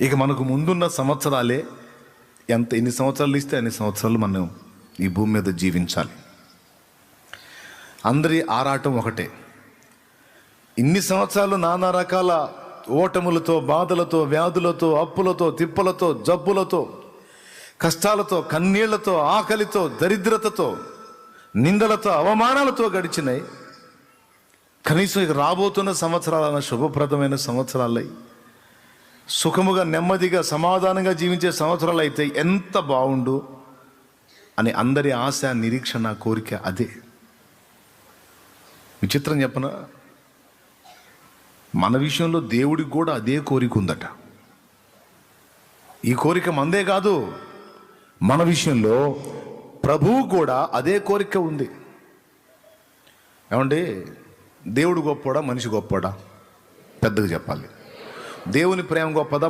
ఇక మనకు ముందున్న సంవత్సరాలే ఎన్ని సంవత్సరాలు ఇస్తే అన్ని సంవత్సరాలు మనం ఈ భూమి మీద జీవించాలి. అందరి ఆరాటం ఒకటే. ఇన్ని సంవత్సరాలు నానా రకాల ఓటములతో, బాధలతో, వ్యాధులతో, అప్పులతో, తిప్పలతో, జబ్బులతో, కష్టాలతో, కన్నీళ్లతో, ఆకలితో, దరిద్రతతో, నిందలతో, అవమానాలతో గడిచినాయి. కనీసం ఇక రాబోతున్న సంవత్సరాలన్న శుభప్రదమైన సంవత్సరాలై సుఖముగా, నెమ్మదిగా, సమాధానంగా జీవించే సంవత్సరాలు అయితే ఎంత బాగుండు అని అందరి ఆశ, నిరీక్షణ, కోరిక అదే. విచిత్రం చెప్పనా, మన విషయంలో దేవుడికి కూడా అదే కోరిక ఉందట. ఈ కోరిక మందే కాదు, మన విషయంలో ప్రభువు కూడా అదే కోరిక ఉంది. ఏమండి, దేవుడు గొప్పడా, మనిషి గొప్పడా? పెద్దగా చెప్పాలి. దేవుని ప్రేమ గొప్పదా,